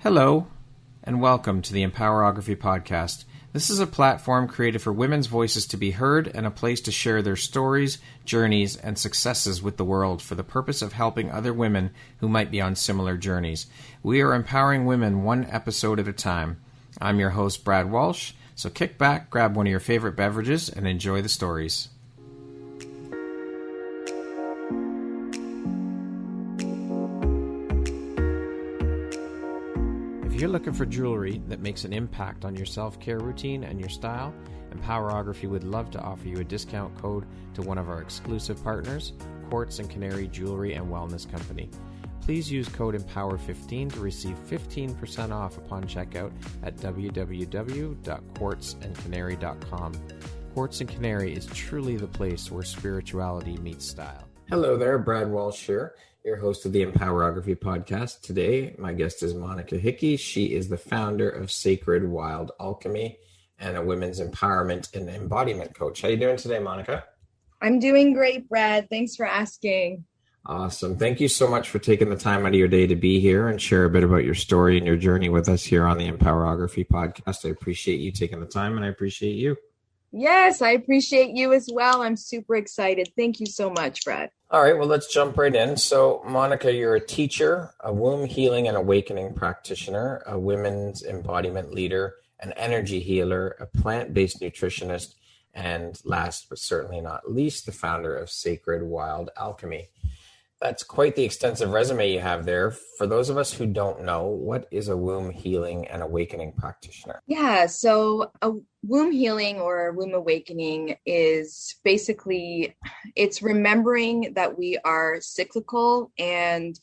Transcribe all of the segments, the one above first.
Hello, and welcome to the Empowerography Podcast. This is a platform created for women's voices to be heard and a place to share their stories, journeys, and successes with the world for the purpose of helping other women who might be on similar journeys. We are empowering women one episode at a time. I'm your host, Brad Walsh, so kick back, grab one of your favorite beverages, and enjoy the stories. If you're looking for jewelry that makes an impact on your self-care routine and your style, Empowerography would love to offer you a discount code to one of our exclusive partners, Quartz and Canary Jewelry and Wellness Company. Please use code EMPOWER15 to receive 15% off upon checkout at www.quartzandcanary.com. Quartz and Canary is truly the place where spirituality meets style. Hello there, Brad Walsh here, your host of the Empowerography Podcast. Today, my guest is Monica Hickey. She is the founder of Sacred Wild Alchemy and a women's empowerment and embodiment coach. How are you doing today, Monica? I'm doing great, Brad. Thanks for asking. Awesome. Thank you so much for taking the time out of your day to be here and share a bit about your story and your journey with us here on the Empowerography Podcast. I appreciate you taking the time, and I appreciate you. Yes, I appreciate you as well. I'm super excited. Thank you so much, Brad. All right, well, let's jump right in. So, Monica, you're a teacher, a womb healing and awakening practitioner, a women's embodiment leader, an energy healer, a plant-based nutritionist, and last but certainly not least, the founder of Sacred Wild Alchemy. That's quite the extensive resume you have there. For those of us who don't know, what is a womb healing and awakening practitioner? Yeah, so a womb healing or a womb awakening is basically, it's remembering that we are cyclical, and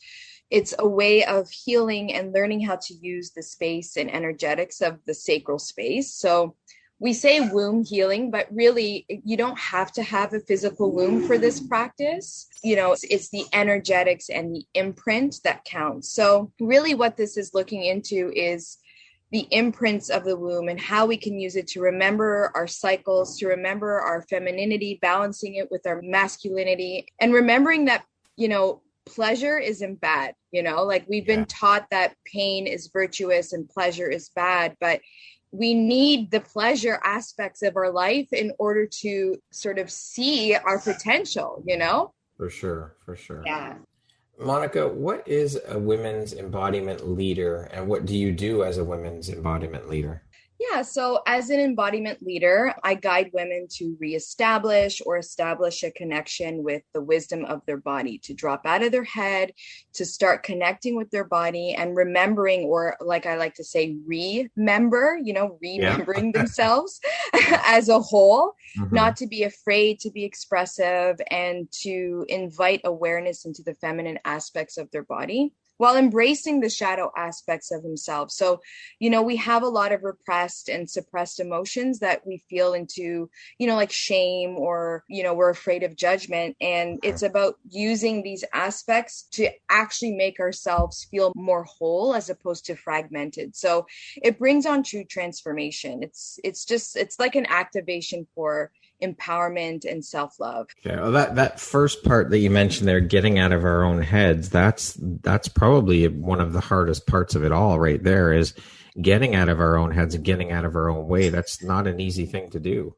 it's a way of healing and learning how to use the space and energetics of the sacral space. So we say womb healing, but really you don't have to have a physical womb for this practice. You know, it's the energetics and the imprint that counts. So really what this is looking into is the imprints of the womb and how we can use it to remember our cycles, to remember our femininity, balancing it with our masculinity, and remembering that, you know, pleasure isn't bad. You know, like we've been taught that pain is virtuous and pleasure is bad, but we need the pleasure aspects of our life in order to sort of see our potential, you know? For sure. Yeah. Monica, what is a women's embodiment leader, and what do you do as a women's embodiment leader? Yeah, so as an embodiment leader, I guide women to reestablish or establish a connection with the wisdom of their body, to drop out of their head, to start connecting with their body and remembering, or like I like to say, remembering themselves as a whole, not to be afraid to be expressive and to invite awareness into the feminine aspects of their body, while embracing the shadow aspects of themselves. So, you know, we have a lot of repressed and suppressed emotions that we feel into, you know, like shame, or, you know, we're afraid of judgment. And it's about using these aspects to actually make ourselves feel more whole as opposed to fragmented. So it brings on true transformation. It's like an activation for empowerment and self-love. Okay. Well, that first part that you mentioned there, getting out of our own heads, that's probably one of the hardest parts of it all right there, is getting out of our own heads and getting out of our own way. That's not an easy thing to do.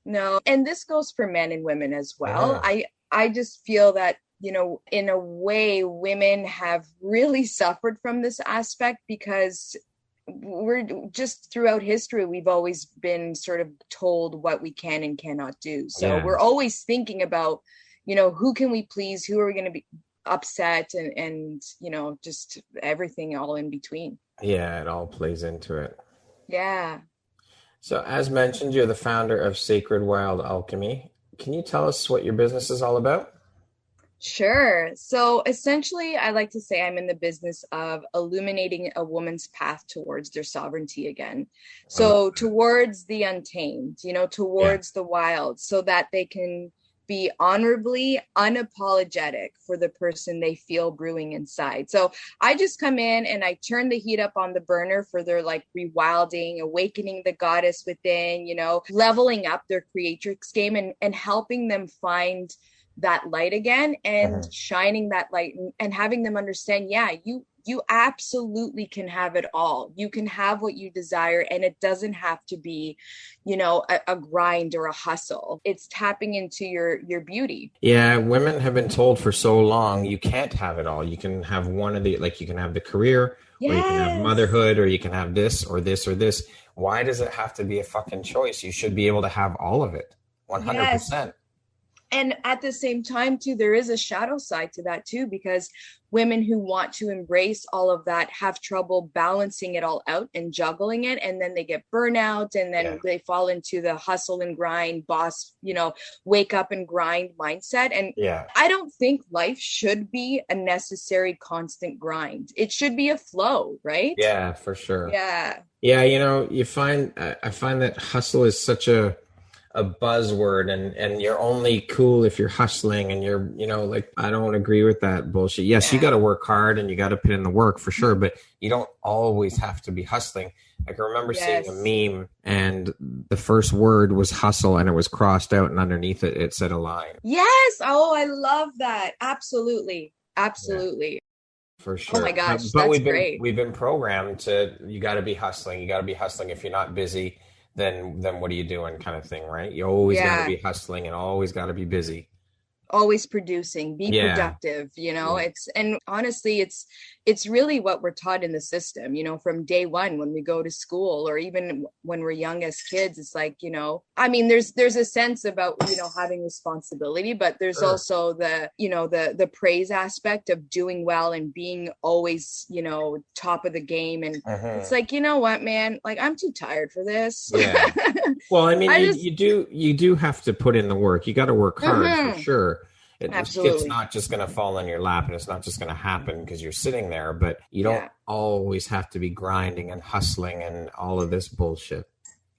No. And this goes for men and women as well. Yeah. I just feel that, you know, in a way, women have really suffered from this aspect because we're just throughout history, we've always been sort of told what we can and cannot do. So we're always thinking about, you know, who can we please? Who are we going to be upset? And, you know, just everything all in between. Yeah, it all plays into it. Yeah. So as mentioned, you're the founder of Sacred Wild Alchemy. Can you tell us what your business is all about? Sure. So essentially, I like to say I'm in the business of illuminating a woman's path towards their sovereignty again. So towards the untamed, you know, towards the wild, so that they can be honorably unapologetic for the person they feel brewing inside. So I just come in and I turn the heat up on the burner for their like rewilding, awakening the goddess within, you know, leveling up their creatrix game and helping them find that light again and shining that light and having them understand, you You absolutely can have it all. You can have what you desire, and it doesn't have to be, a grind or a hustle. It's tapping into your beauty. Yeah, women have been told for so long, you can't have it all. You can have one of the, like, you can have the career, or you can have Yes. motherhood, or you can have this or this or this. Why does it have to be a fucking choice? You should be able to have all of it. 100%. Yes. And at the same time, too, there is a shadow side to that, too, because women who want to embrace all of that have trouble balancing it all out and juggling it. And then they get burnout, and then they fall into the hustle and grind, boss, wake up and grind mindset. And I don't think life should be a necessary constant grind. It should be a flow, right? Yeah, for sure. Yeah. Yeah, I find that hustle is such a buzzword, and you're only cool if you're hustling, and you're, like, I don't agree with that bullshit. Yes, you got to work hard and you got to put in the work for sure, but you don't always have to be hustling. I can remember seeing a meme, and the first word was hustle, and it was crossed out, and underneath it said align. Yes. Oh, I love that. Absolutely. Absolutely. Yeah. For sure. Oh my gosh, but that's great. We've been programmed to, you got to be hustling. You got to be hustling. If you're not busy, then what are you doing, kind of thing, right? You always got to be hustling and always got to be busy. Always producing, be productive, it's, and honestly, it's really what we're taught in the system, from day one, when we go to school, or even when we're young as kids. It's like, there's a sense about, having responsibility, but there's also the praise aspect of doing well and being always, top of the game. And it's like, you know what, man, like, I'm too tired for this. Yeah. Well, you do have to put in the work. You got to work hard for sure. It's not just going to fall in your lap, and it's not just going to happen because you're sitting there, but you don't always have to be grinding and hustling and all of this bullshit.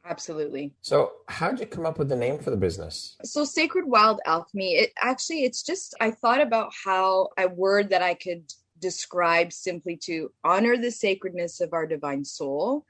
Absolutely. So how'd you come up with the name for the business? So Sacred Wild Alchemy, it's just, I thought about how a word that I could describe simply to honor the sacredness of our divine soul,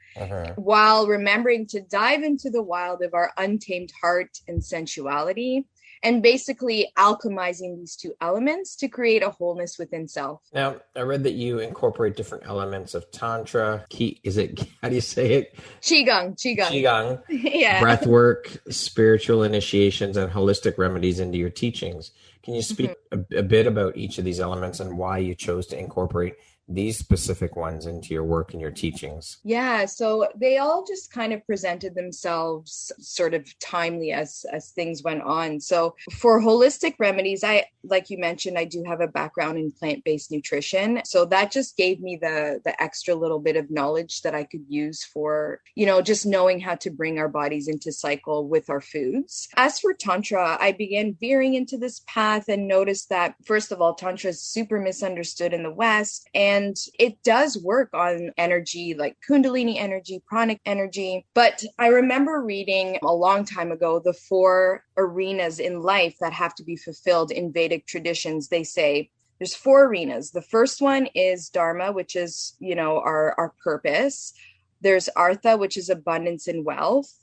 while remembering to dive into the wild of our untamed heart and sensuality, and basically alchemizing these two elements to create a wholeness within self. Now, I read that you incorporate different elements of Tantra. How do you say it? Qigong. Yeah. Breath work, spiritual initiations, and holistic remedies into your teachings. Can you speak a bit about each of these elements and why you chose to incorporate these specific ones into your work and your teachings? Yeah, so they all just kind of presented themselves sort of timely as things went on. So for holistic remedies, like you mentioned, I do have a background in plant-based nutrition. So that just gave me the extra little bit of knowledge that I could use for, just knowing how to bring our bodies into cycle with our foods. As for Tantra, I began veering into this path and noticed that, first of all, Tantra is super misunderstood in the West, and it does work on energy like Kundalini energy, pranic energy. But I remember reading a long time ago the 4 arenas in life that have to be fulfilled in Vedic traditions. They say there's 4 arenas. The first one is Dharma, which is, our purpose. There's Artha, which is abundance and wealth.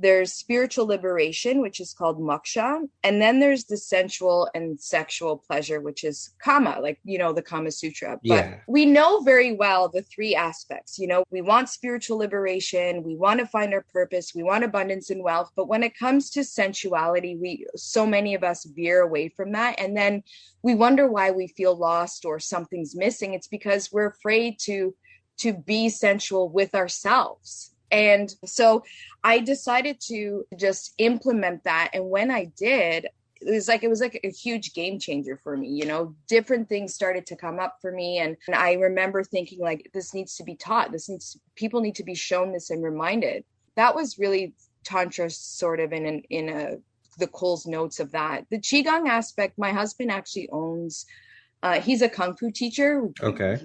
There's spiritual liberation, which is called moksha. And then there's the sensual and sexual pleasure, which is kama, like, the Kama Sutra. But we know very well the 3 aspects. We want spiritual liberation, we want to find our purpose, we want abundance and wealth. But when it comes to sensuality, so many of us veer away from that. And then we wonder why we feel lost or something's missing. It's because we're afraid to be sensual with ourselves. And so I decided to just implement that. And when I did, it was like a huge game changer for me. Different things started to come up for me. And I remember thinking, like, this needs to be taught. People need to be shown this and reminded. That was really Tantra sort of in the Cole's notes of that. The Qigong aspect, my husband actually owns, he's a Kung Fu teacher. Okay.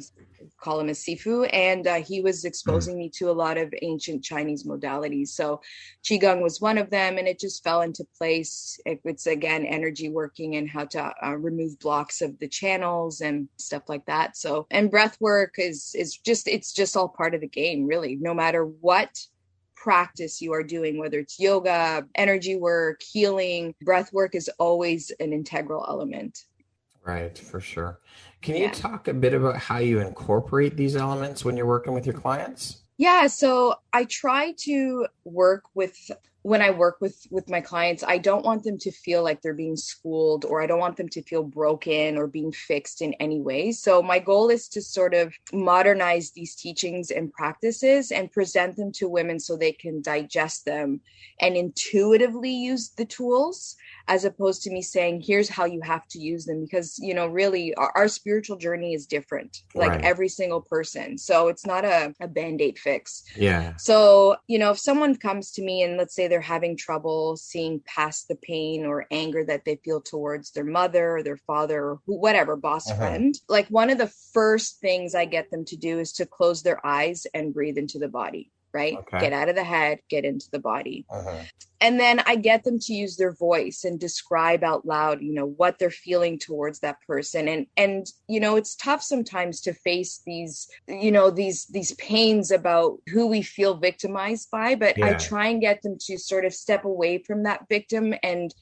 Call him a Sifu, and he was exposing me to a lot of ancient Chinese modalities. So Qigong was one of them, and it just fell into place. It's again energy working and how to remove blocks of the channels and stuff like that. So, and breath work is just all part of the game, really. No matter what practice you are doing, whether it's yoga, energy work, healing, breath work is always an integral element. Right, for sure. Can you talk a bit about how you incorporate these elements when you're working with your clients? Yeah, so I try to work with, when I work with my clients, I don't want them to feel like they're being schooled, or I don't want them to feel broken or being fixed in any way. So my goal is to sort of modernize these teachings and practices and present them to women so they can digest them and intuitively use the tools, as opposed to me saying, here's how you have to use them. Because, really our spiritual journey is different, like every single person. So it's not a Band-Aid fix. Yeah. So, if someone comes to me and let's say they're having trouble seeing past the pain or anger that they feel towards their mother or their father or whatever boss friend, like one of the first things I get them to do is to close their eyes and breathe into the body. Right? Okay. Get out of the head, get into the body. And then I get them to use their voice and describe out loud, what they're feeling towards that person. And it's tough sometimes to face these, these pains about who we feel victimized by, but I try and get them to sort of step away from that victim, and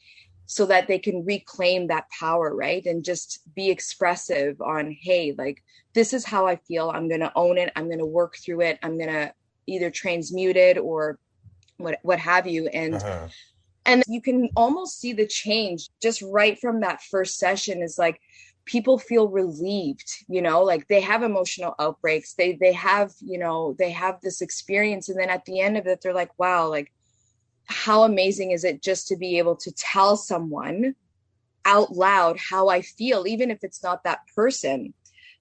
so that they can reclaim that power, right? And just be expressive on, hey, like, this is how I feel. I'm going to own it. I'm going to work through it. I'm going to either transmute it or what have you. And you can almost see the change just right from that first session. Is like people feel relieved, like they have emotional outbreaks. They have, they have this experience. And then at the end of it, they're like, wow, like how amazing is it just to be able to tell someone out loud how I feel, even if it's not that person.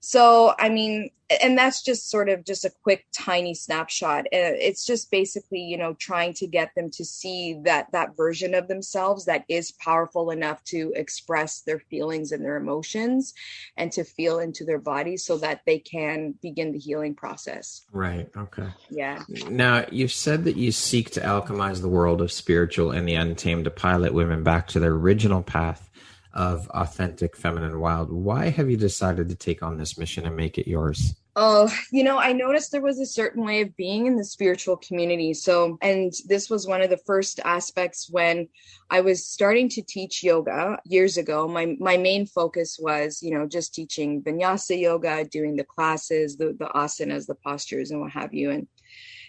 So, I mean, and that's just sort of just a quick, tiny snapshot. It's just basically, trying to get them to see that version of themselves that is powerful enough to express their feelings and their emotions and to feel into their body so that they can begin the healing process. Right. Okay. Yeah. Now, you've said that you seek to alchemize the world of spiritual and the untamed to pilot women back to their original path of authentic feminine wild. Why have you decided to take on this mission and make it yours? Oh, I noticed there was a certain way of being in the spiritual community. So, and this was one of the first aspects when I was starting to teach yoga years ago. My main focus was, just teaching vinyasa yoga, doing the classes, the asanas, the postures and what have you.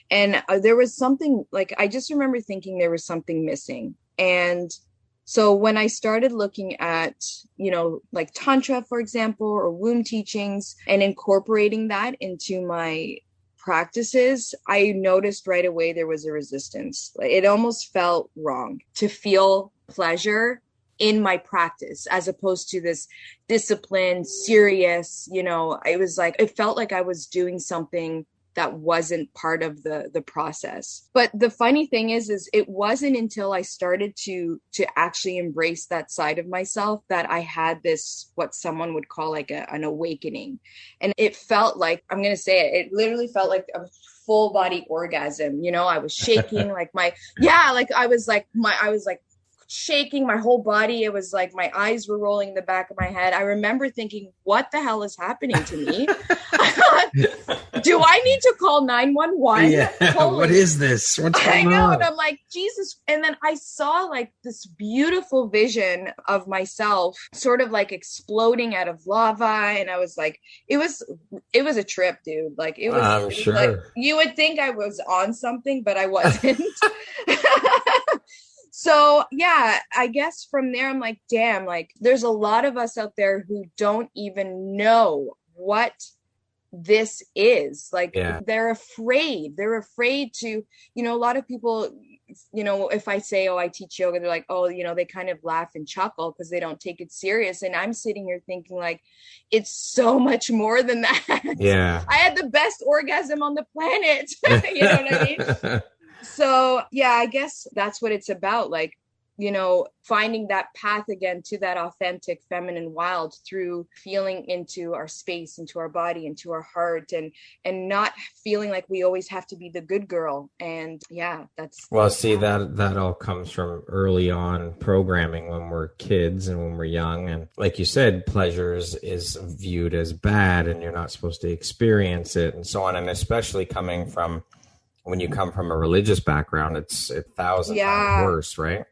And there was something like, I just remember thinking there was something missing. And so when I started looking at, like Tantra, for example, or womb teachings and incorporating that into my practices, I noticed right away there was a resistance. It almost felt wrong to feel pleasure in my practice as opposed to this disciplined, serious, it felt like I was doing something that wasn't part of the process. But the funny thing is it wasn't until I started to actually embrace that side of myself that I had this, what someone would call like an awakening. And it felt like, I'm going to say it literally felt like a full body orgasm. I was shaking like I was shaking my whole body. It was like my eyes were rolling in the back of my head. I remember thinking, what the hell is happening to me? Do I need to call 911? Yeah. What is this? What's going on? I know. And I'm like, Jesus. And then I saw like this beautiful vision of myself sort of like exploding out of lava. And I was like, it was a trip, dude. Like it was, I'm sure. Like, you would think I was on something, but I wasn't. So yeah, I guess from there, I'm like, damn, like there's a lot of us out there who don't even know what this is. Like they're afraid to, a lot of people, if I say, oh, I teach yoga, they're like, oh, they kind of laugh and chuckle because they don't take it serious. And I'm sitting here thinking like, it's so much more than that. Yeah. I had the best orgasm on the planet. You know what I mean? So, yeah, I guess that's what it's about. Like, finding that path again to that authentic feminine wild through feeling into our space, into our body, into our heart, and not feeling like we always have to be the good girl. And yeah, that's. Well, see, that all comes from early on programming when we're kids and when we're young. And like you said, pleasure is viewed as bad and you're not supposed to experience it and so on. And especially when you come from a religious background, it's 1,000 times worse, right?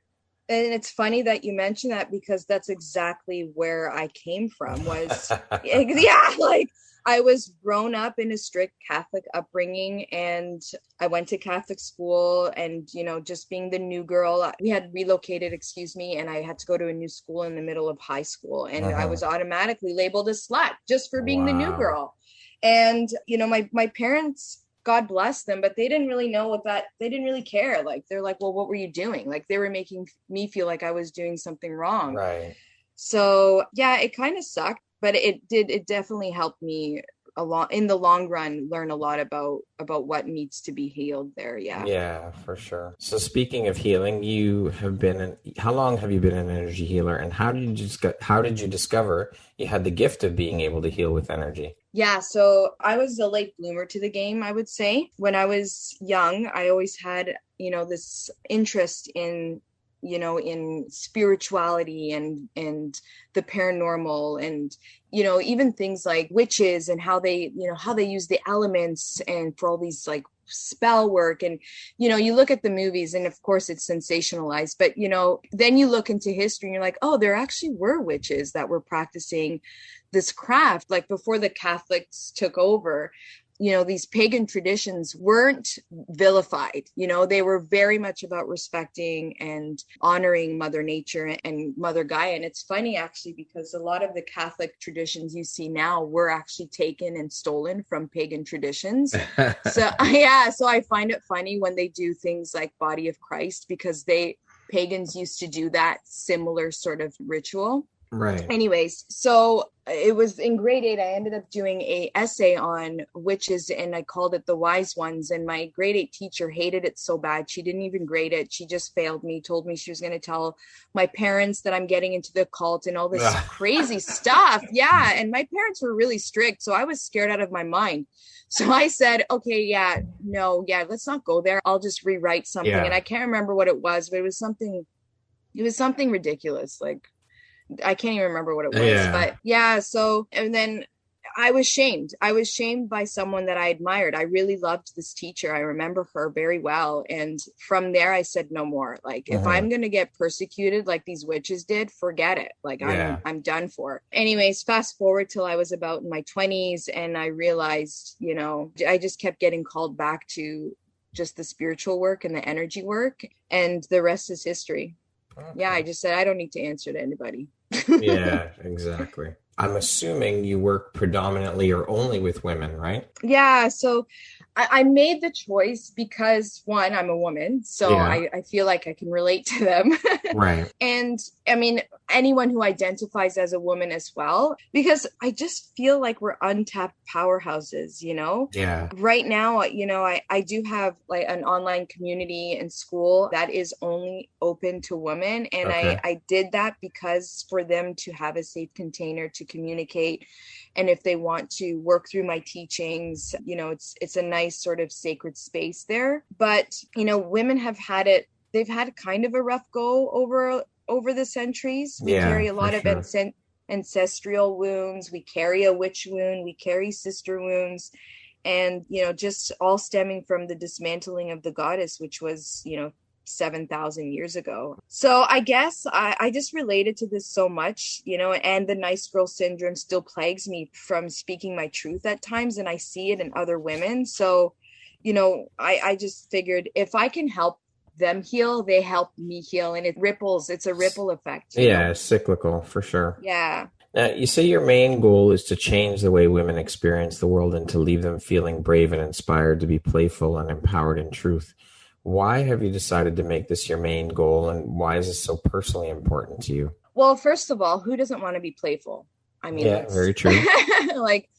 And it's funny that you mentioned that, because that's exactly where I came from was, yeah, like I was grown up in a strict Catholic upbringing, and I went to Catholic school, and, just being the new girl, we had relocated, and I had to go to a new school in the middle of high school. And I was automatically labeled a slut just for being the new girl. And, my parents, God bless them, but they didn't really know they didn't really care. Like, they're like, well, what were you doing? Like, they were making me feel like I was doing something wrong. Right. So yeah, it kind of sucked, but it definitely helped me a lot in the long run, learn a lot about what needs to be healed there. Yeah, for sure. So speaking of healing, how long have you been an energy healer, and how did you discover you had the gift of being able to heal with energy? Yeah, so I was a late bloomer to the game, I would say. When I was young, I always had, this interest in spirituality and the paranormal, and, even things like witches and how they use the elements and for all these like spell work. And, you look at the movies and of course it's sensationalized, but, then you look into history and you're like, oh, there actually were witches that were practicing this craft, like before the Catholics took over. These pagan traditions weren't vilified. They were very much about respecting and honoring Mother Nature and Mother Gaia. And it's funny, actually, because a lot of the Catholic traditions you see now were actually taken and stolen from pagan traditions. So I find it funny when they do things like Body of Christ, because pagans used to do that similar sort of ritual. Right. Anyways, so it was in grade 8, I ended up doing a essay on witches, and I called it The Wise Ones. And my grade 8 teacher hated it so bad. She didn't even grade it. She just failed me, told me she was going to tell my parents that I'm getting into the cult and all this crazy stuff. Yeah. And my parents were really strict, so I was scared out of my mind. So I said, okay, let's not go there. I'll just rewrite something. And I can't remember what it was, but it was something ridiculous. Like, I can't even remember what it was, but yeah. So, and then I was shamed. I was shamed by someone that I admired. I really loved this teacher. I remember her very well. And from there, I said, no more. Like, if I'm going to get persecuted like these witches did, forget it. Like, I'm done for. Anyways, fast forward till I was about in my 20s. And I realized, I just kept getting called back to just the spiritual work and the energy work. And the rest is history. Okay. Yeah, I just said, I don't need to answer to anybody. Yeah, exactly. I'm assuming you work predominantly or only with women, right? Yeah. So I made the choice because, one, I'm a woman, so I feel like I can relate to them. Right. And I mean, anyone who identifies as a woman as well, because I just feel like we're untapped powerhouses, Yeah. Right now, I do have like an online community in school that is only open to women. And I did that because for them to have a safe container to communicate. And if they want to work through my teachings, it's a nice sort of sacred space there. But, women they've had kind of a rough go over the centuries. We carry a lot of ancestral wounds. We carry a witch wound. We carry sister wounds. And, just all stemming from the dismantling of the goddess, which was, 7,000 years ago. So I guess I just related to this so much, and the nice girl syndrome still plagues me from speaking my truth at times, and I see it in other women. So, I just figured if I can help them heal, they help me heal, and it ripples. It's a ripple effect. Yeah, cyclical for sure. Yeah. Now, you say your main goal is to change the way women experience the world and to leave them feeling brave and inspired to be playful and empowered in truth. Why have you decided to make this your main goal, and why is this so personally important to you? Well, first of all, who doesn't want to be playful? I mean, yeah, very true. Like,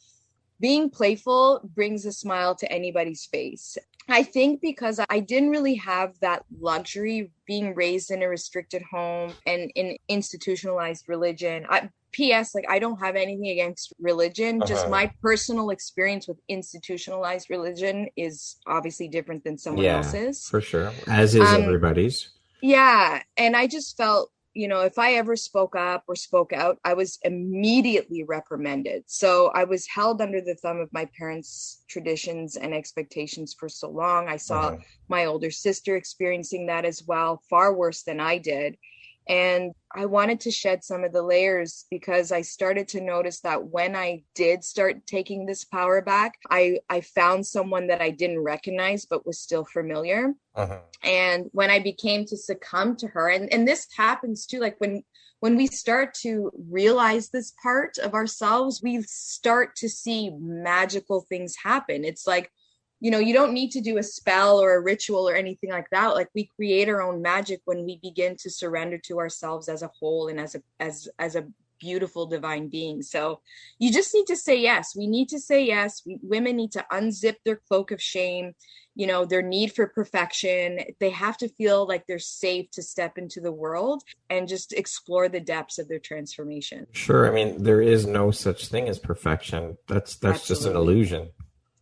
being playful brings a smile to anybody's face. I think because I didn't really have that luxury being raised in a restricted home and in institutionalized religion. P.S. Like, I don't have anything against religion. Just my personal experience with institutionalized religion is obviously different than someone else's. For sure. As is everybody's. Yeah. And I just felt, if I ever spoke up or spoke out, I was immediately reprimanded. So I was held under the thumb of my parents' traditions and expectations for so long. I saw my older sister experiencing that as well, far worse than I did. And I wanted to shed some of the layers because I started to notice that when I did start taking this power back, I found someone that I didn't recognize but was still familiar. And when I became to succumb to her, and this happens too, like when we start to realize this part of ourselves, we start to see magical things happen. It's like, you don't need to do a spell or a ritual or anything like that. Like, we create our own magic when we begin to surrender to ourselves as a whole and as a beautiful divine being. So you just need to say yes. We need to say yes. Women need to unzip their cloak of shame, their need for perfection. They have to feel like they're safe to step into the world and just explore the depths of their transformation. Sure. I mean, there is no such thing as perfection. That's just an illusion.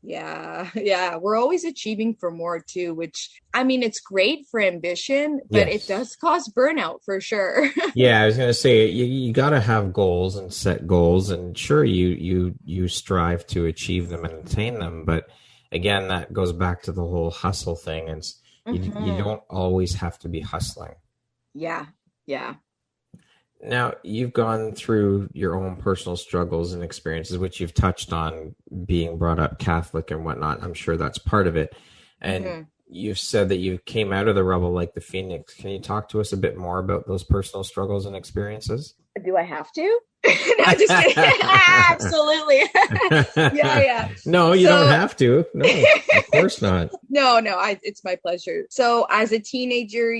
Yeah. We're always achieving for more too, which, I mean, it's great for ambition, but It does cause burnout for sure. Yeah, I was going to say, you got to have goals and set goals, and sure, you strive to achieve them and attain them. But again, that goes back to the whole hustle thing. And you don't always have to be hustling. Yeah. Now, you've gone through your own personal struggles and experiences, which you've touched on, being brought up Catholic and whatnot. I'm sure that's part of it. And you've said that you came out of the rubble like the phoenix. Can you talk to us a bit more about those personal struggles and experiences? Do I have to? No, I'm just kidding. Absolutely. Yeah. No, you don't have to. No, of course not. No, it's my pleasure. So as a teenager,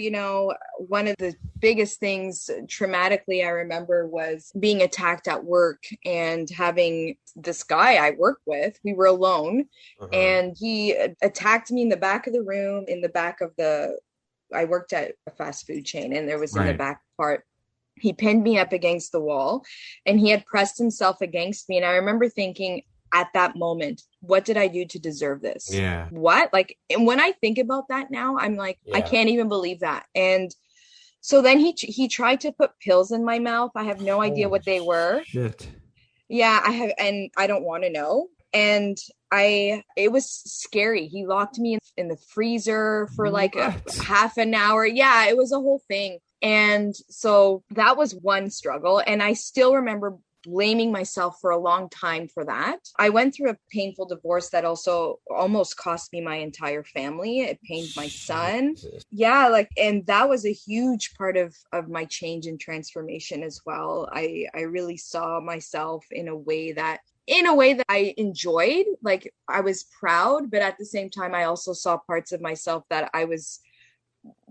one of the biggest things traumatically I remember was being attacked at work and having this guy I worked with. We were alone, and he attacked me in the back of the room, I worked at a fast food chain, and there was in the back part. He pinned me up against the wall and he had pressed himself against me. And I remember thinking at that moment, what did I do to deserve this? Yeah. What? Like, and when I think about that now, I'm like, I can't even believe that. And so then he tried to put pills in my mouth. I have no idea what they were. Shit. Yeah, I have, and I don't want to know. And it was scary. He locked me in the freezer for like a half an hour. Yeah, it was a whole thing. And so that was one struggle. And I still remember blaming myself for a long time for that. I went through a painful divorce that also almost cost me my entire family. It pained my son. Yeah, and that was a huge part of my change and transformation as well. I really saw myself in a way that I enjoyed. Like, I was proud, but at the same time, I also saw parts of myself that I was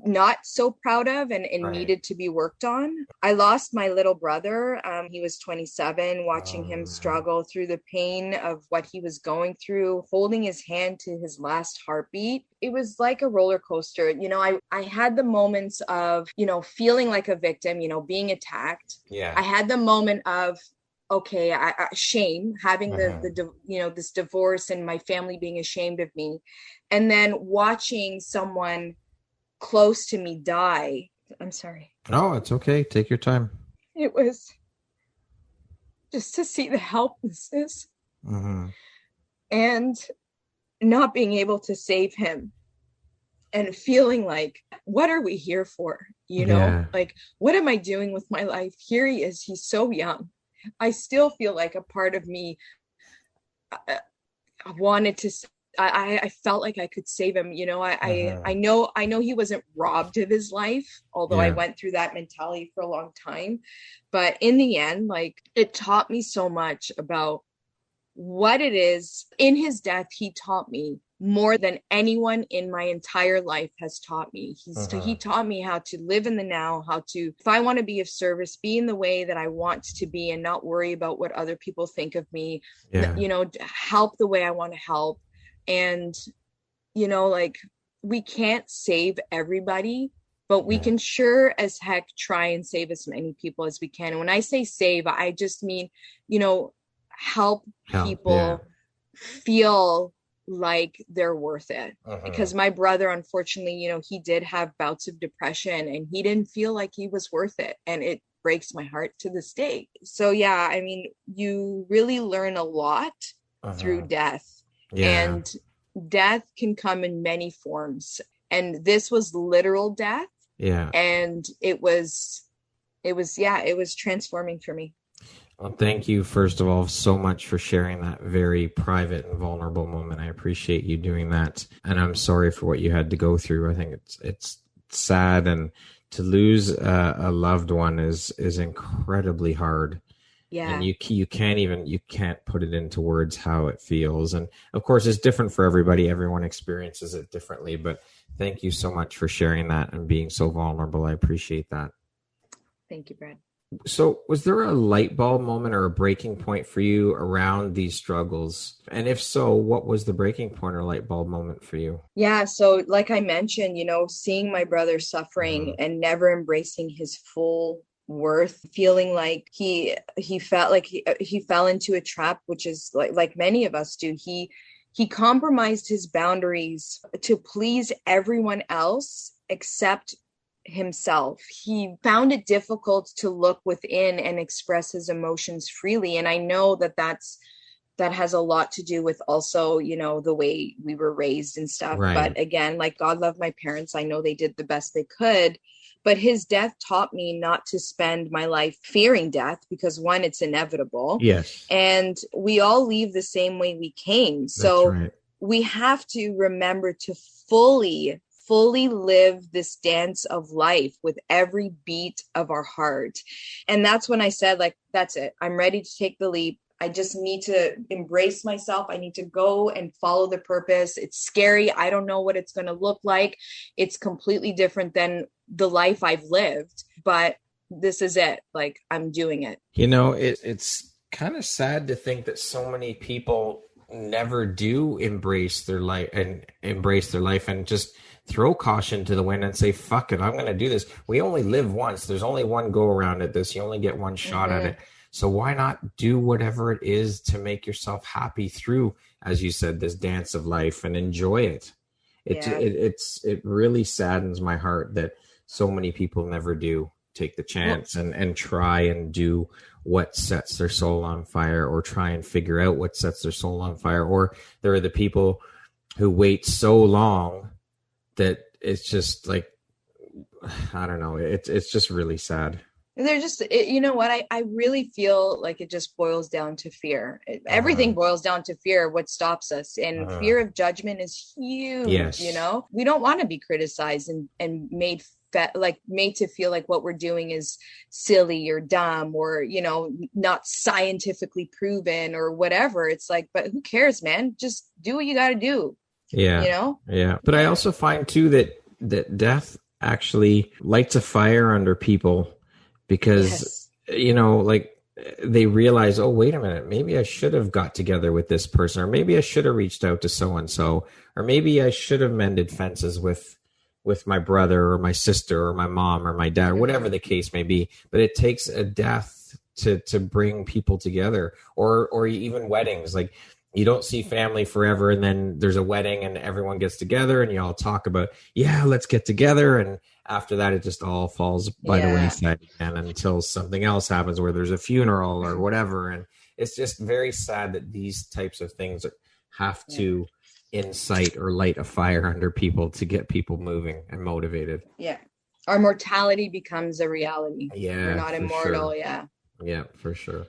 not so proud of and needed to be worked on. I lost my little brother. He was 27, watching him struggle through the pain of what he was going through, holding his hand to his last heartbeat. It was like a roller coaster. I had the moments of, feeling like a victim, being attacked. Yeah. I had the moment of, okay, shame, having this divorce and my family being ashamed of me. And then watching someone close to me die. I'm sorry. Oh, it's okay. Take your time. It was just to see the helplessness and not being able to save him and feeling like, what are we here for? Like, what am I doing with my life? Here he is. He's so young. I still feel like a part of me wanted to I felt like I could save him. I know he wasn't robbed of his life, although I went through that mentality for a long time. But in the end, like, it taught me so much about what it is. In his death, he taught me more than anyone in my entire life has taught me. He taught me how to live in the now, how to, if I want to be of service, be in the way that I want to be and not worry about what other people think of me, help the way I want to help. And, we can't save everybody, but we can sure as heck try and save as many people as we can. And when I say save, I just mean, help people feel like they're worth it. Because my brother, unfortunately, he did have bouts of depression and he didn't feel like he was worth it. And it breaks my heart to this day. So, you really learn a lot through death. And death can come in many forms. And this was literal death. And it was it was transforming for me. Well, thank you, first of all, so much for sharing that very private and vulnerable moment. I appreciate you doing that. And I'm sorry for what you had to go through. I think it's sad, and to lose a loved one is incredibly hard. Yeah. And you can't put it into words how it feels. And of course, it's different for everybody. Everyone experiences it differently. But thank you so much for sharing that and being so vulnerable. I appreciate that. Thank you, Brad. So was there a light bulb moment or a breaking point for you around these struggles? And if so, what was the breaking point or light bulb moment for you? Yeah. So like I mentioned, seeing my brother suffering and never embracing his full worth, feeling like he felt like he fell into a trap, which is like many of us do. He compromised his boundaries to please everyone else except himself. He found it difficult to look within and express his emotions freely. And I know that has a lot to do with also, the way we were raised and stuff. Right. But again, like, God loved my parents. I know they did the best they could. But his death taught me not to spend my life fearing death, because one, it's inevitable. Yes. And we all leave the same way we came. So right. We have to remember to fully live this dance of life with every beat of our heart. And that's when I said, like, that's it. I'm ready to take the leap. I just need to embrace myself. I need to go and follow the purpose. It's scary. I don't know what it's going to look like. It's completely different than the life I've lived, but this is it. Like, I'm doing it. It's kind of sad to think that so many people never do embrace their life and just throw caution to the wind and say, fuck it, I'm going to do this. We only live once. There's only one go around at this. You only get one shot at it. So why not do whatever it is to make yourself happy through, as you said, this dance of life, and enjoy it. It really saddens my heart that so many people never do take the chance and try and do what sets their soul on fire, or try and figure out what sets their soul on fire. Or there are the people who wait so long that it's just like, I don't know. It's just really sad. They're just, you know what? I really feel like it just boils down to fear. Everything boils down to fear, what stops us. And fear of judgment is huge. Yes. We don't want to be criticized and made to feel like what we're doing is silly or dumb or, not scientifically proven or whatever. It's like, but who cares, man? Just do what you got to do. Yeah. Yeah. But I also find too that death actually lights a fire under people, because, they realize, oh, wait a minute, maybe I should have got together with this person, or maybe I should have reached out to so-and-so, or maybe I should have mended fences with my brother or my sister or my mom or my dad, whatever the case may be. But it takes a death to bring people together, or even weddings. Like, you don't see family forever, and then there's a wedding and everyone gets together and you all talk about, let's get together. And after that, it just all falls by the wayside again until something else happens, where there's a funeral or whatever. And it's just very sad that these types of things have to incite or light a fire under people to get people moving and motivated. Yeah. Our mortality becomes a reality. Yeah. We're not immortal. Sure. Yeah. Yeah, for sure.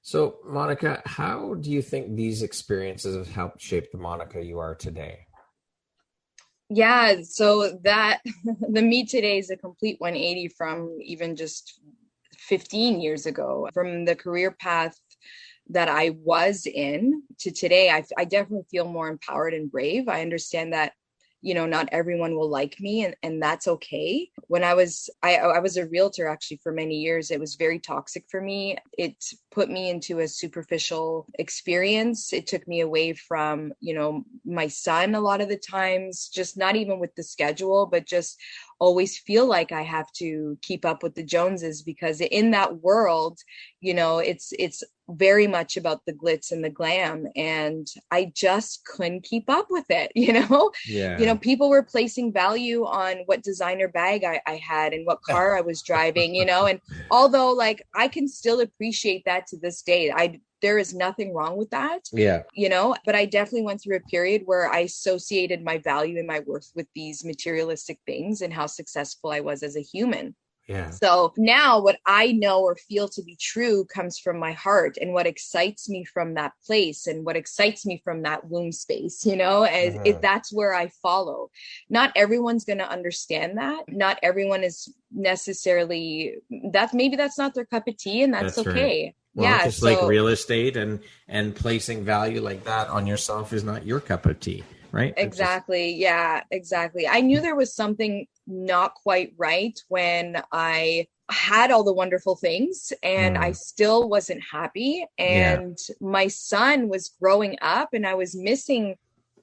So, Monica, how do you think these experiences have helped shape the Monica you are today? Yeah, so that the me today is a complete 180 from even just 15 years ago. From the career path that I was in to today, I definitely feel more empowered and brave. I understand that, not everyone will like me, and that's okay. When I was a realtor actually for many years, it was very toxic for me. It put me into a superficial experience. It took me away from, my son a lot of the times, just not even with the schedule, but just always feel like I have to keep up with the Joneses, because in that world, it's very much about the glitz and the glam, and I just couldn't keep up with it. People were placing value on what designer bag I had and what car I was driving, and although I can still appreciate that to this day, there is nothing wrong with that. Yeah. But I definitely went through a period where I associated my value and my worth with these materialistic things and how successful I was as a human. Yeah. So now what I know or feel to be true comes from my heart, and what excites me from that place and what excites me from that womb space, that's where I follow. Not everyone's going to understand that. Not everyone is necessarily maybe that's not their cup of tea, and that's okay. Right. Well, yeah. just like real estate and placing value like that on yourself is not your cup of tea. Right. Exactly. Yeah, exactly. I knew there was something not quite right when I had all the wonderful things and I still wasn't happy. And my son was growing up and I was missing,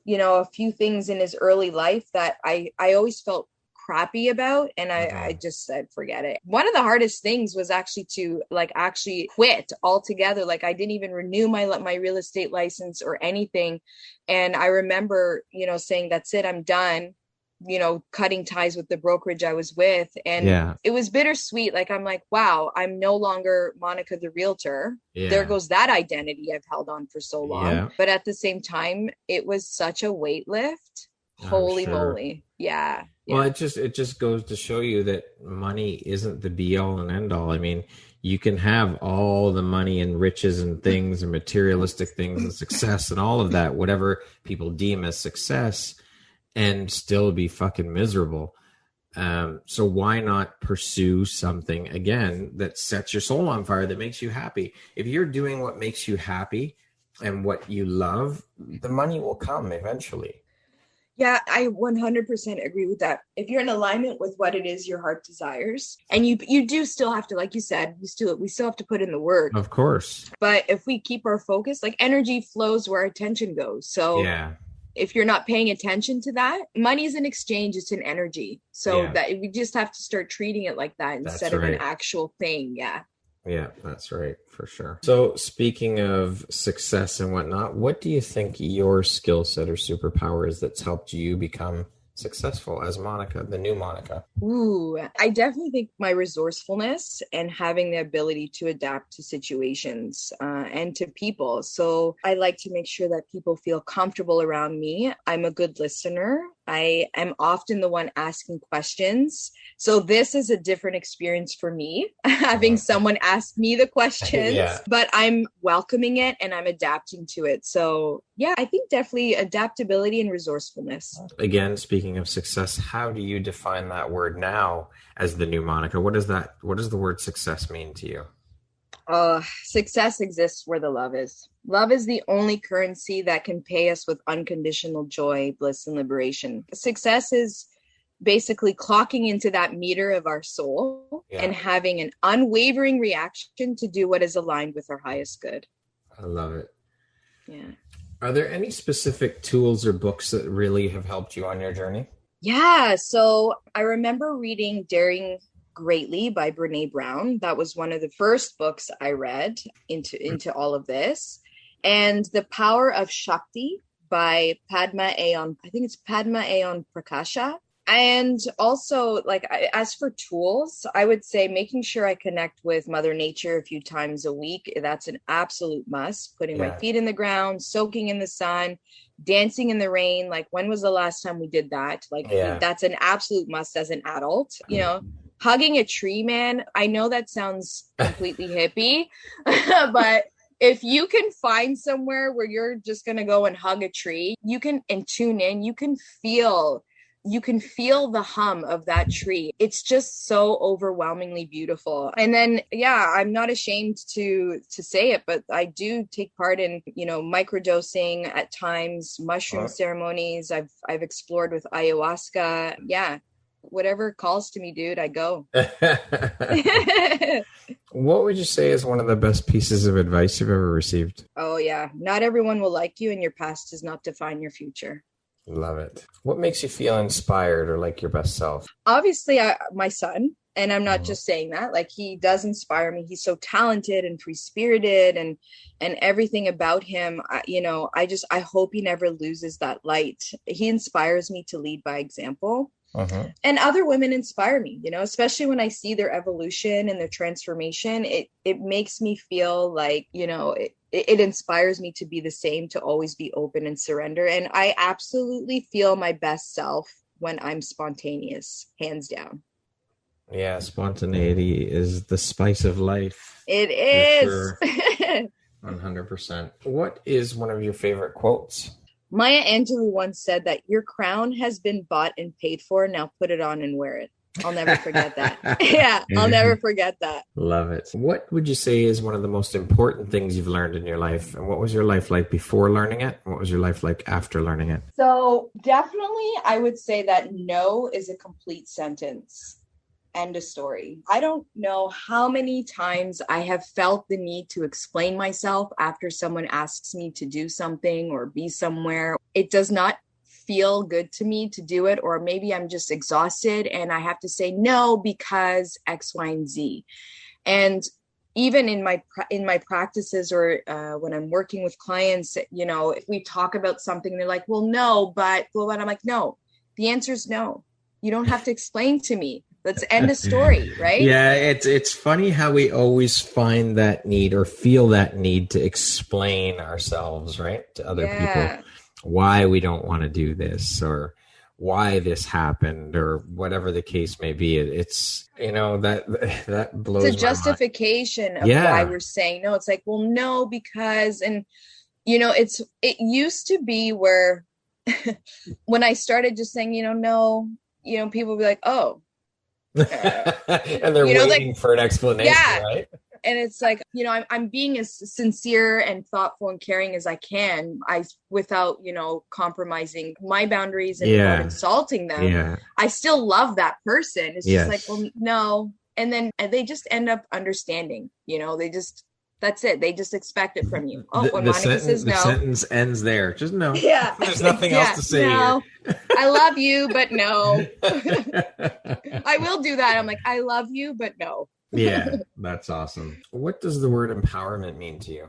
a few things in his early life that I always felt crappy about. And I just said, forget it. One of the hardest things was actually to actually quit altogether. Like I didn't even renew my real estate license or anything. And I remember, saying, that's it, I'm done, cutting ties with the brokerage I was with. And it was bittersweet. Like, I'm like, wow, I'm no longer Monica the realtor. Yeah. There goes that identity I've held on for so long. Yeah. But at the same time, it was such a weight lift. Holy moly. Yeah. Well, it just goes to show you that money isn't the be all and end all. I mean, you can have all the money and riches and things and materialistic things and success and all of that, whatever people deem as success, and still be fucking miserable. So why not pursue something again that sets your soul on fire, that makes you happy? If you're doing what makes you happy and what you love, the money will come eventually. Yeah, I 100% agree with that. If you're in alignment with what it is your heart desires, and you do still have to, like you said, we still have to put in the work. Of course. But if we keep our focus, like energy flows where attention goes. So if you're not paying attention to that, money is an exchange, it's an energy. So that we just have to start treating it like that instead of an actual thing. Yeah. Yeah, that's right, for sure. So speaking of success and whatnot, what do you think your skill set or superpower is that's helped you become successful as Monica, the new Monica? Ooh, I definitely think my resourcefulness and having the ability to adapt to situations and to people. So I like to make sure that people feel comfortable around me. I'm a good listener. I am often the one asking questions. So this is a different experience for me, having someone ask me the questions, but I'm welcoming it and I'm adapting to it. So yeah, I think definitely adaptability and resourcefulness. Again, speaking of success, how do you define that word now as the new Monica? What does the word success mean to you? Success exists where the love is. Love is the only currency that can pay us with unconditional joy, bliss, and liberation. Success is basically clocking into that meter of our soul and having an unwavering reaction to do what is aligned with our highest good. I love it. Yeah. Are there any specific tools or books that really have helped you on your journey? Yeah. So I remember reading Daring Greatly by Brene Brown. That was one of the first books I read into all of this. And The Power of Shakti by Padma Ayon. I think it's Padma Ayon Prakasha. And also, as for tools, I would say making sure I connect with Mother Nature a few times a week. That's an absolute must. Putting my feet in the ground, soaking in the sun, dancing in the rain. Like, when was the last time we did that? That's an absolute must as an adult, Hugging a tree, man. I know that sounds completely hippie, but if you can find somewhere where you're just going to go and hug a tree, and tune in, you can feel the hum of that tree. It's just so overwhelmingly beautiful. And then, I'm not ashamed to say it, but I do take part in, microdosing at times, mushroom ceremonies. I've explored with ayahuasca. Yeah. Whatever calls to me, dude, I go. What would you say is one of the best pieces of advice you've ever received? Oh, yeah. Not everyone will like you, and your past does not define your future. Love it. What makes you feel inspired or like your best self? Obviously, my son, and I'm not just saying that. Like, he does inspire me. He's so talented and free-spirited, and everything about him. I hope he never loses that light. He inspires me to lead by example. And other women inspire me, especially when I see their evolution and their transformation. It makes me feel like, it inspires me to be the same, to always be open and surrender. And I absolutely feel my best self when I'm spontaneous, hands down. Yeah, spontaneity is the spice of life. It is. Sure. 100%. What is one of your favorite quotes? Maya Angelou once said that your crown has been bought and paid for. Now put it on and wear it. I'll never forget that. Yeah, I'll never forget that. Love it. What would you say is one of the most important things you've learned in your life? And what was your life like before learning it? And what was your life like after learning it? So definitely, I would say that no is a complete sentence. End of story. I don't know how many times I have felt the need to explain myself after someone asks me to do something or be somewhere. It does not feel good to me to do it, or maybe I'm just exhausted and I have to say no because X, Y, and Z. And even in my practices or when I'm working with clients, if we talk about something, they're like, well, no, but I'm like, no, the answer is no. You don't have to explain to me. Let's end the story, right? Yeah, it's funny how we always find that need or feel that need to explain ourselves, right, to other people, why we don't want to do this or why this happened or whatever the case may be. It's, that blows my mind. It's a justification of why we're saying no. It's like, well, no, because, and, it used to be where when I started just saying, no, people would be like, oh. And they're waiting for an explanation, right? And it's like, I'm being as sincere and thoughtful and caring as I can, without, compromising my boundaries and without insulting them. Yeah. I still love that person. It's just like, well, no. And then they just end up understanding, that's it. They just expect it from you. Oh, when Monica says no. The sentence ends there. Just no. Yeah. There's nothing else to say here. I love you, but no. I will do that. I'm like, I love you, but no. Yeah, that's awesome. What does the word empowerment mean to you?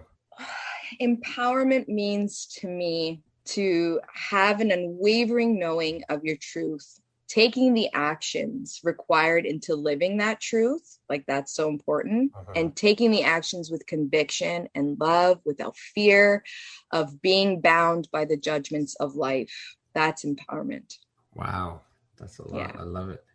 Empowerment means to me to have an unwavering knowing of your truth, taking the actions required into living that truth, like that's so important, and taking the actions with conviction and love without fear of being bound by the judgments of life. That's empowerment. Wow, that's a lot. Yeah. I love it.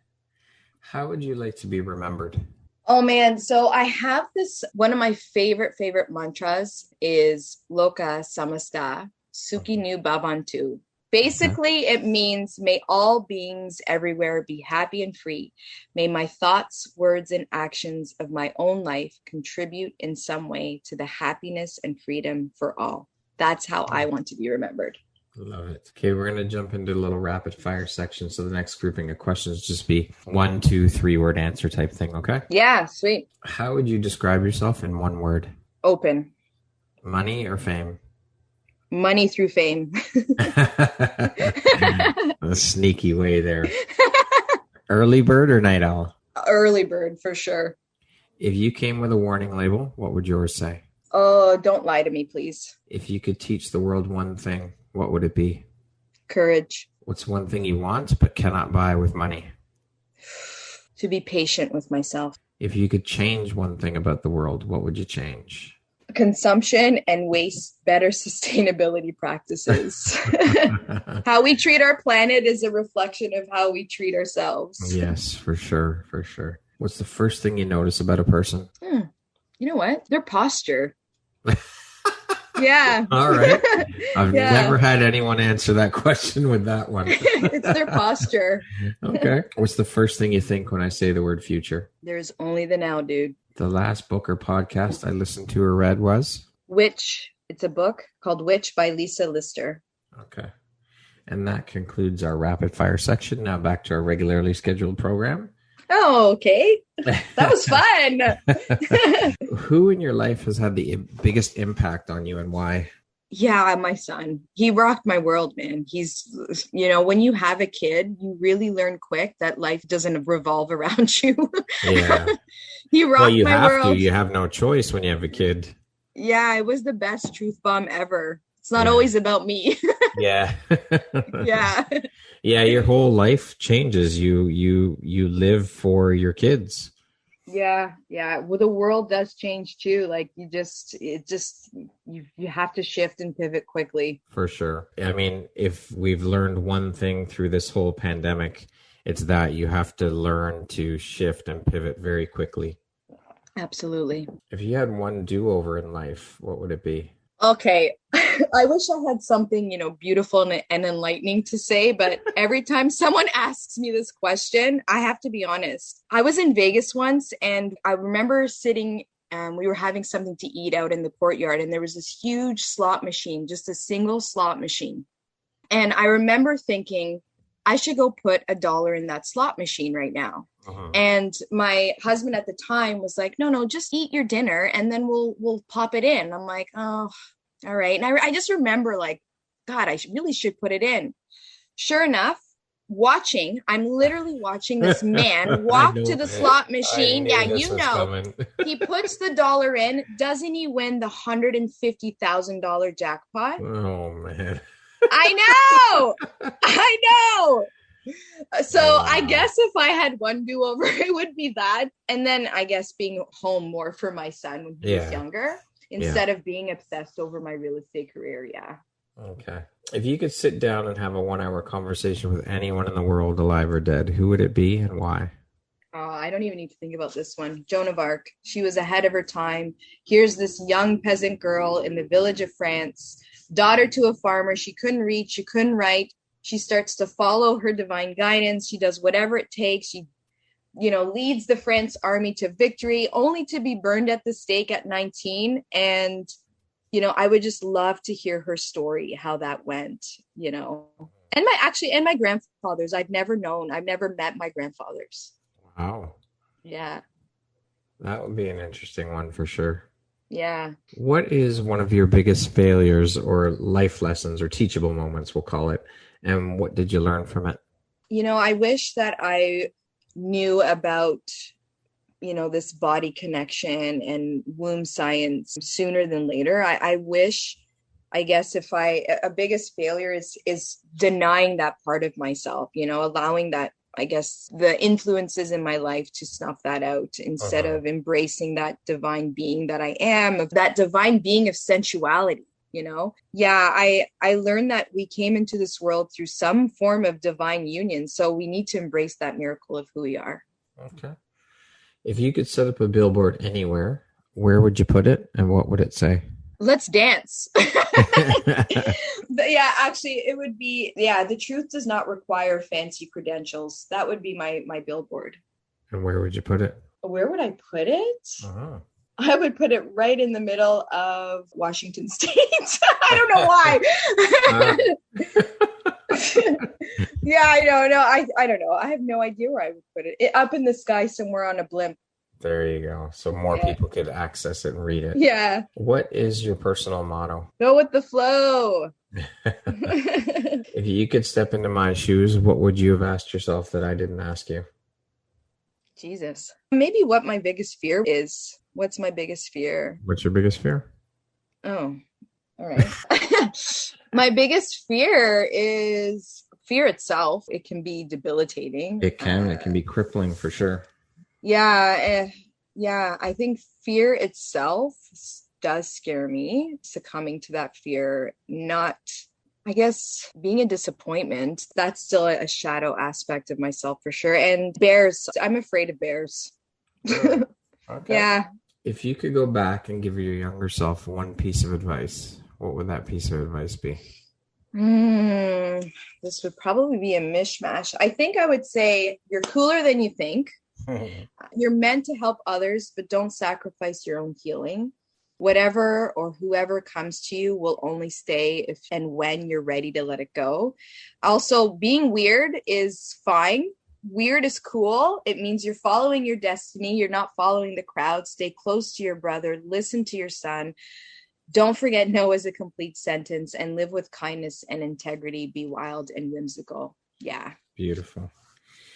How would you like to be remembered? Oh man, so I have this, one of my favorite mantras is Loka Samasta Sukhi Nu Bhavantu. Basically, it means, may all beings everywhere be happy and free. May my thoughts, words, and actions of my own life contribute in some way to the happiness and freedom for all. That's how I want to be remembered. Love it. Okay, we're going to jump into a little rapid fire section. So the next grouping of questions just be 1, 2, 3 word answer type thing, okay? Yeah, sweet. How would you describe yourself in one word? Open. Money or fame? Money through fame. A sneaky way there. Early bird or night owl? Early bird, for sure. If you came with a warning label, what would yours say? Oh, don't lie to me, please. If you could teach the world one thing, what would it be? Courage. What's one thing you want but cannot buy with money? To be patient with myself. If you could change one thing about the world, what would you change? Consumption and waste, better sustainability practices. How we treat our planet is a reflection of how we treat ourselves. Yes, for sure. For sure. What's the first thing you notice about a person? You know what? Their posture. Yeah. All right. I've never had anyone answer that question with that one. It's their posture. Okay. What's the first thing you think when I say the word future? There's only the now, dude. The last book or podcast I listened to or read was? Witch. It's a book called Witch by Lisa Lister. Okay. And that concludes our rapid fire section. Now back to our regularly scheduled program. Oh, okay. That was fun. Who in your life has had the biggest impact on you and why? Yeah, my son. He rocked my world, man. He's, when you have a kid, you really learn quick that life doesn't revolve around you. Yeah. He rocked my world. You have no choice when you have a kid. Yeah, it was the best truth bomb ever. It's not always about me. Yeah. Yeah. Yeah, your whole life changes. You live for your kids. Yeah. Well, the world does change too. Like you have to shift and pivot quickly. For sure. I mean, if we've learned one thing through this whole pandemic, it's that you have to learn to shift and pivot very quickly. Absolutely. If you had one do-over in life, what would it be? Okay. I wish I had something, beautiful and enlightening to say, but every time someone asks me this question, I have to be honest. I was in Vegas once and I remember sitting, we were having something to eat out in the courtyard, and there was this huge slot machine, just a single slot machine. And I remember thinking, I should go put $1 in that slot machine right now. Uh-huh. And my husband at the time was like, no, just eat your dinner and then we'll pop it in. I'm like, oh, all right. And I just remember like, God, I really should put it in. Sure enough, I'm literally watching this man walk to the slot machine. Yeah, he puts the $1 in. Doesn't he win the $150,000 jackpot? Oh, man. I know. So I guess if I had one do-over, it would be that. And then I guess being home more for my son when he was younger, instead of being obsessed over my real estate career. Yeah. Okay. If you could sit down and have a 1-hour conversation with anyone in the world, alive or dead, who would it be and why? I don't even need to think about this one. Joan of Arc. She was ahead of her time. Here's this young peasant girl in the village of France, daughter to a farmer. She couldn't read, she couldn't write. She starts to follow her divine guidance. She does whatever it takes. She, leads the French army to victory, only to be burned at the stake at 19. And, I would just love to hear her story, how that went, And my grandfathers, I've never met my grandfathers. Wow. Yeah. That would be an interesting one for sure. Yeah. What is one of your biggest failures or life lessons or teachable moments, we'll call it? And what did you learn from it? I wish that I knew about, this body connection and womb science sooner than later. I wish, I guess a biggest failure is denying that part of myself, allowing that, I guess, the influences in my life to snuff that out instead of embracing that divine being that I am, that divine being of sensuality. I learned that we came into this world through some form of divine union. So we need to embrace that miracle of who we are. Okay. If you could set up a billboard anywhere, where would you put it and what would it say? Let's dance. But yeah, actually it would be, the truth does not require fancy credentials. That would be my billboard. And where would you put it? Where would I put it? Uh-huh. I would put it right in the middle of Washington State. I don't know why. Yeah, I know. No, I don't know. I have no idea where I would put it. Up in the sky somewhere on a blimp. There you go. So more people could access it and read it. Yeah. What is your personal motto? Go with the flow. If you could step into my shoes, what would you have asked yourself that I didn't ask you? Jesus. Maybe what my biggest fear is. What's my biggest fear? What's your biggest fear? Oh, all right. My biggest fear is fear itself. It can be debilitating. It can be crippling for sure. Yeah. I think fear itself does scare me. Succumbing to that fear, not, I guess, being a disappointment. That's still a shadow aspect of myself for sure. And bears, I'm afraid of bears. Okay. Yeah. If you could go back and give your younger self one piece of advice, what would that piece of advice be? This would probably be a mishmash. I think I would say you're cooler than you think. You're meant to help others, but don't sacrifice your own healing. Whatever or whoever comes to you will only stay if and when you're ready to let it go. Also, being weird is fine. Weird is cool. It means you're following your destiny. You're not following the crowd. Stay close to your brother. Listen to your son. Don't forget no is a complete sentence, and live with kindness and integrity. Be wild and whimsical. Yeah. Beautiful.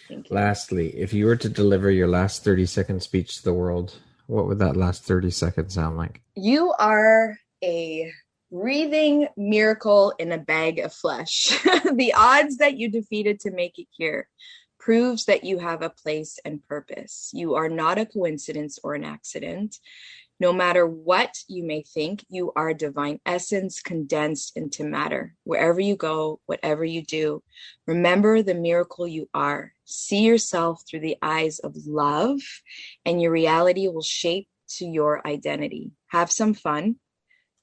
Thank you. Lastly, if you were to deliver your last 30-second speech to the world, what would that last 30 seconds sound like? You are a breathing miracle in a bag of flesh. The odds that you defeated to make it here proves that you have a place and purpose. You are not a coincidence or an accident. No matter what you may think, you are divine essence condensed into matter. Wherever you go, whatever you do, remember the miracle you are. See yourself through the eyes of love, and your reality will shape to your identity. Have some fun.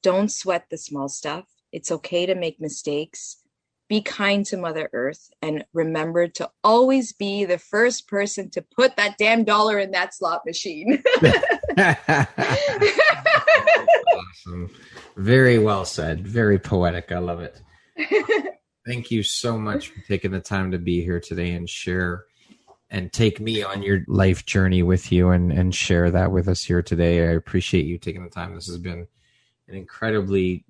Don't sweat the small stuff. It's okay to make mistakes. Be kind to Mother Earth, and remember to always be the first person to put that damn dollar in that slot machine. Awesome. Very well said. Very poetic. I love it. Thank you so much for taking the time to be here today and share and take me on your life journey with you and share that with us here today. I appreciate you taking the time. This has been an incredibly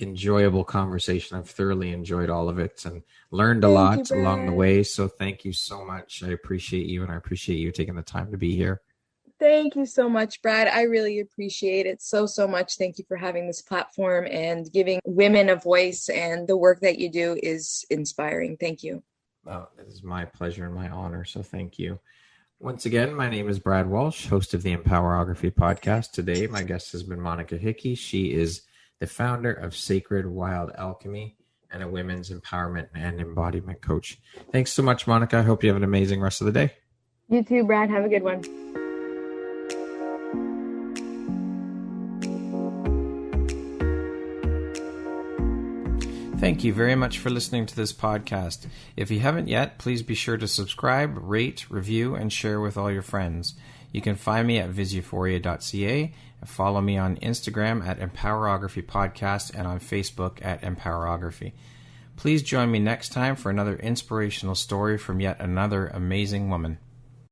enjoyable conversation. I've thoroughly enjoyed all of it and learned a lot along the way. So thank you so much. I appreciate you, and I appreciate you taking the time to be here. Thank you so much, Brad. I really appreciate it so much. Thank you for having this platform and giving women a voice, and the work that you do is inspiring. Thank you. Oh, it is my pleasure and my honor. So thank you. Once again, my name is Brad Walsh, host of the Empowerography Podcast. Today, my guest has been Monica Hickey. She is the founder of Sacred Wild Alchemy and a women's empowerment and embodiment coach. Thanks so much, Monica. I hope you have an amazing rest of the day. You too, Brad. Have a good one. Thank you very much for listening to this podcast. If you haven't yet, please be sure to subscribe, rate, review, and share with all your friends. You can find me at viseuphoria.ca and follow me on Instagram at Empowerography Podcast and on Facebook at Empowerography. Please join me next time for another inspirational story from yet another amazing woman.